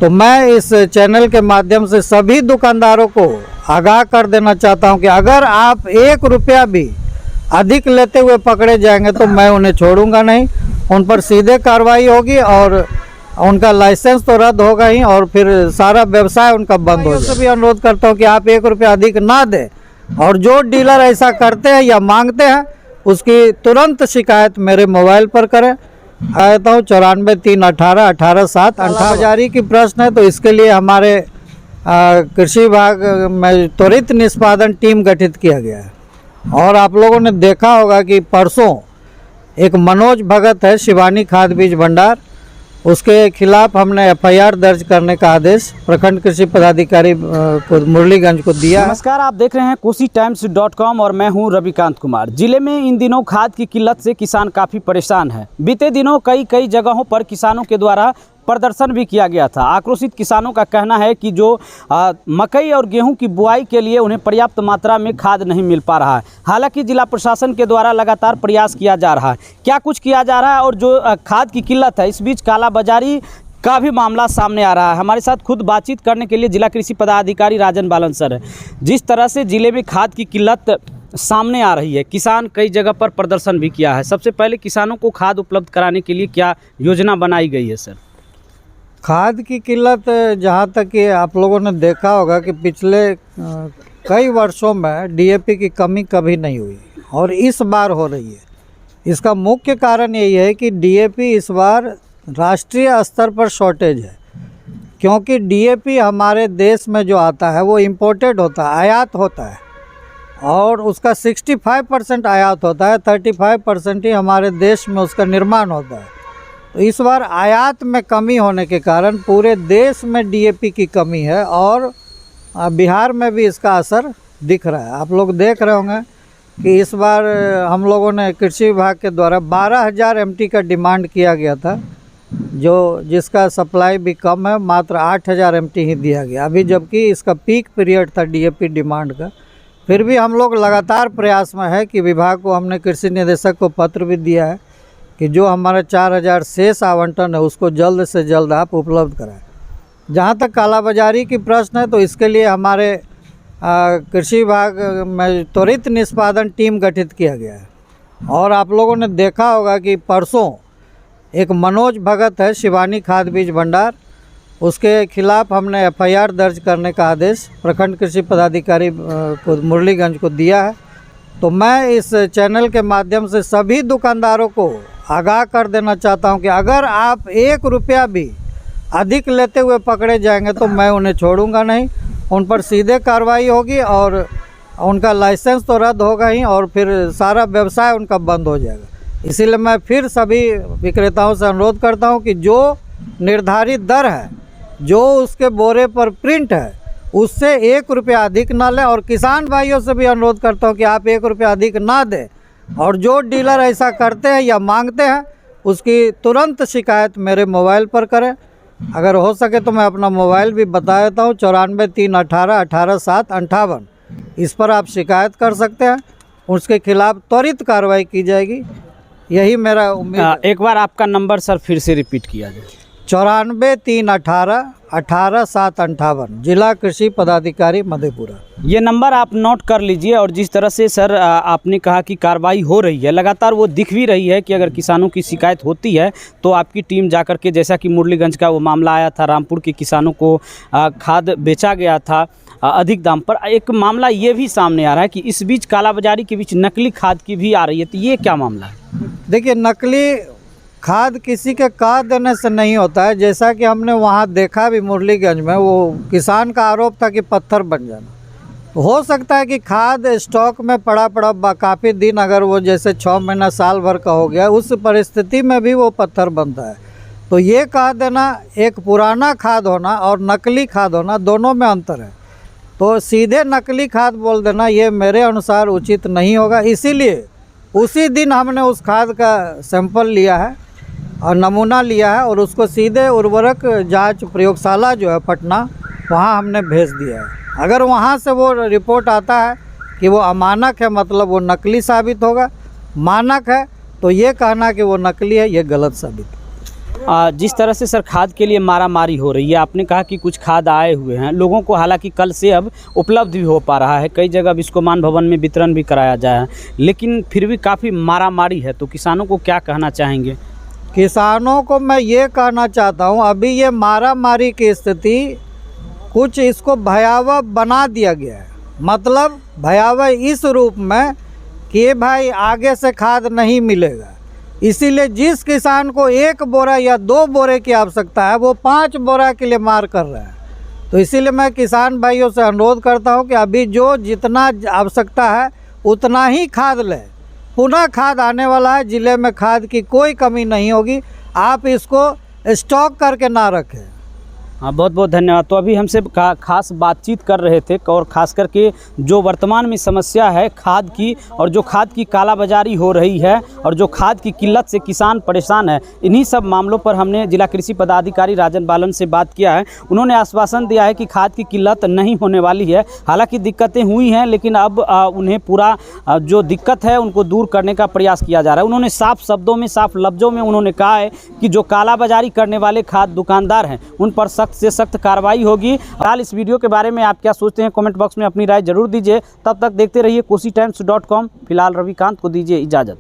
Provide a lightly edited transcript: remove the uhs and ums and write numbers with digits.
तो मैं इस चैनल के माध्यम से सभी दुकानदारों को आगाह कर देना चाहता हूं कि अगर आप 1 रुपया भी अधिक लेते हुए पकड़े जाएंगे तो मैं उन्हें छोड़ूंगा नहीं। उन पर सीधे कार्रवाई होगी और उनका लाइसेंस तो रद्द होगा ही और फिर सारा व्यवसाय उनका बंद हो जाएगा। भी अनुरोध करता हूं कि आप 1 रुपया अधिक ना दें और जो डीलर ऐसा करते हैं या मांगते हैं उसकी तुरंत शिकायत मेरे मोबाइल पर करें। आता हूँ 94 3 18 18 7 18 जारी की प्रश्न है, तो इसके लिए हमारे कृषि विभाग में त्वरित निष्पादन टीम गठित किया गया है। और आप लोगों ने देखा होगा कि परसों एक मनोज भगत है शिवानी खाद बीज भंडार, उसके खिलाफ हमने एफआईआर दर्ज करने का आदेश प्रखंड कृषि पदाधिकारी को मुरलीगंज को दिया। नमस्कार, आप देख रहे हैं KosiTimes.com और मैं हूं रविकांत कुमार। जिले में इन दिनों खाद की किल्लत से किसान काफ़ी परेशान है। बीते दिनों कई जगहों पर किसानों के द्वारा प्रदर्शन भी किया गया था। आक्रोशित किसानों का कहना है कि जो मकई और गेहूं की बुआई के लिए उन्हें पर्याप्त मात्रा में खाद नहीं मिल पा रहा है। हालांकि जिला प्रशासन के द्वारा लगातार प्रयास किया जा रहा है। क्या कुछ किया जा रहा है और जो खाद की किल्लत है, इस बीच कालाबाजारी का भी मामला सामने आ रहा है। हमारे साथ खुद बातचीत करने के लिए जिला कृषि पदाधिकारी राजन बालन सर है। जिस तरह से जिले में खाद की किल्लत सामने आ रही है, किसान कई जगह पर प्रदर्शन भी किया है। सबसे पहले किसानों को खाद उपलब्ध कराने के लिए क्या योजना बनाई गई है सर? खाद की किल्लत जहाँ तक कि आप लोगों ने देखा होगा कि पिछले कई वर्षों में डीएपी की कमी कभी नहीं हुई और इस बार हो रही है। इसका मुख्य कारण यही है कि डीएपी इस बार राष्ट्रीय स्तर पर शॉर्टेज है, क्योंकि डीएपी हमारे देश में जो आता है वो इम्पोर्टेड होता है, आयात होता है और उसका 65% आयात होता है, 35% ही हमारे देश में उसका निर्माण होता है। तो इस बार आयात में कमी होने के कारण पूरे देश में डीएपी की कमी है और बिहार में भी इसका असर दिख रहा है। आप लोग देख रहे होंगे कि इस बार हम लोगों ने कृषि विभाग के द्वारा 12,000 MT का डिमांड किया गया था, जिसका सप्लाई भी कम है, मात्र 8,000 MT ही दिया गया अभी, जबकि इसका पीक पीरियड था डीएपी डिमांड का। फिर भी हम लोग लगातार प्रयास में है कि विभाग को हमने कृषि निदेशक को पत्र भी दिया है कि जो हमारा 4,000 शेष आवंटन है उसको जल्द से जल्द आप उपलब्ध कराएं। जहाँ तक कालाबाजारी की प्रश्न है, तो इसके लिए हमारे कृषि विभाग में त्वरित निष्पादन टीम गठित किया गया है। और आप लोगों ने देखा होगा कि परसों एक मनोज भगत है शिवानी खाद बीज भंडार, उसके खिलाफ हमने एफआईआर दर्ज करने का आदेश प्रखंड कृषि पदाधिकारी को मुरलीगंज को दिया है। तो मैं इस चैनल के माध्यम से सभी दुकानदारों को आगाह कर देना चाहता हूं कि अगर आप 1 रुपया भी अधिक लेते हुए पकड़े जाएंगे तो मैं उन्हें छोड़ूंगा नहीं। उन पर सीधे कार्रवाई होगी और उनका लाइसेंस तो रद्द होगा ही और फिर सारा व्यवसाय उनका बंद हो जाएगा। इसीलिए मैं फिर सभी विक्रेताओं से अनुरोध करता हूं कि जो निर्धारित दर है, जो उसके बोरे पर प्रिंट है, उससे 1 रुपया अधिक ना लें। और किसान भाइयों से भी अनुरोध करता हूं कि आप 1 रुपया अधिक ना दें और जो डीलर ऐसा करते हैं या मांगते हैं उसकी तुरंत शिकायत मेरे मोबाइल पर करें। अगर हो सके तो मैं अपना मोबाइल भी बता देता हूँ 94 3 18 18 7 58। इस पर आप शिकायत कर सकते हैं, उसके खिलाफ त्वरित कार्रवाई की जाएगी, यही मेरा उम्मीद। एक बार आपका नंबर सर फिर से रिपीट किया जाए। 94 3 18 18 7 58, जिला कृषि पदाधिकारी मधेपुरा। ये नंबर आप नोट कर लीजिए। और जिस तरह से सर आपने कहा कि कार्रवाई हो रही है, लगातार वो दिख भी रही है कि अगर किसानों की शिकायत होती है तो आपकी टीम जाकर के, जैसा कि मुरलीगंज का वो मामला आया था, रामपुर के किसानों को खाद बेचा गया था अधिक दाम पर। एक मामला ये भी सामने आ रहा है कि इस बीच कालाबाजारी के बीच नकली खाद की भी आ रही है, तो ये क्या मामला है? देखिए, नकली खाद किसी के कह देने से नहीं होता है। जैसा कि हमने वहाँ देखा भी मुरलीगंज में, वो किसान का आरोप था कि पत्थर बन जाना। हो सकता है कि खाद स्टॉक में पड़ा काफ़ी दिन, अगर वो जैसे 6 महीना साल भर का हो गया, उस परिस्थिति में भी वो पत्थर बनता है। तो ये कह देना, एक पुराना खाद होना और नकली खाद होना, दोनों में अंतर है। तो सीधे नकली खाद बोल देना ये मेरे अनुसार उचित नहीं होगा। इसीलिए उसी दिन हमने उस खाद का सैंपल लिया है और नमूना लिया है और उसको सीधे उर्वरक जांच प्रयोगशाला जो है पटना, वहाँ हमने भेज दिया है। अगर वहाँ से वो रिपोर्ट आता है कि वो अमानक है, मतलब वो नकली साबित होगा। मानक है तो ये कहना कि वो नकली है, ये गलत साबित है। जिस तरह से सर खाद के लिए मारामारी हो रही है, आपने कहा कि कुछ खाद आए हुए हैं लोगों को, हालांकि कल से अब उपलब्ध भी हो पा रहा है, कई जगह बिस्कोमान भवन में वितरण भी कराया जाए, लेकिन फिर भी काफ़ी मारामारी है, तो किसानों को क्या कहना चाहेंगे? किसानों को मैं ये कहना चाहता हूँ, अभी ये मारामारी की स्थिति कुछ इसको भयावह बना दिया गया है। मतलब भयावह इस रूप में कि भाई आगे से खाद नहीं मिलेगा, इसीलिए जिस किसान को 1 बोरा या 2 बोरे की आवश्यकता है वो 5 बोरा के लिए मार कर रहा है। तो इसीलिए मैं किसान भाइयों से अनुरोध करता हूं कि अभी जो जितना आवश्यकता है उतना ही खाद लें। पुनः खाद आने वाला है, ज़िले में खाद की कोई कमी नहीं होगी, आप इसको स्टॉक करके ना रखें। हाँ, बहुत बहुत धन्यवाद। तो अभी हमसे खास बातचीत कर रहे थे, और ख़ास करके जो वर्तमान में समस्या है खाद की, और जो खाद की कालाबाजारी हो रही है, और जो खाद की किल्लत से किसान परेशान है, इन्हीं सब मामलों पर हमने जिला कृषि पदाधिकारी राजन बालन से बात किया है। उन्होंने आश्वासन दिया है कि खाद की किल्लत नहीं होने वाली है। हालांकि दिक्कतें हुई हैं, लेकिन अब उन्हें पूरा जो दिक्कत है उनको दूर करने का प्रयास किया जा रहा है। उन्होंने साफ शब्दों में, साफ लफ्ज़ों में उन्होंने कहा है कि जो कालाबाजारी करने वाले खाद दुकानदार हैं उन पर सख्त से सख्त कार्रवाई होगी। फिलहाल इस वीडियो के बारे में आप क्या सोचते हैं, कमेंट बॉक्स में अपनी राय जरूर दीजिए। तब तक देखते रहिए KosiTimes.com। फिलहाल रविकांत को दीजिए इजाज़त।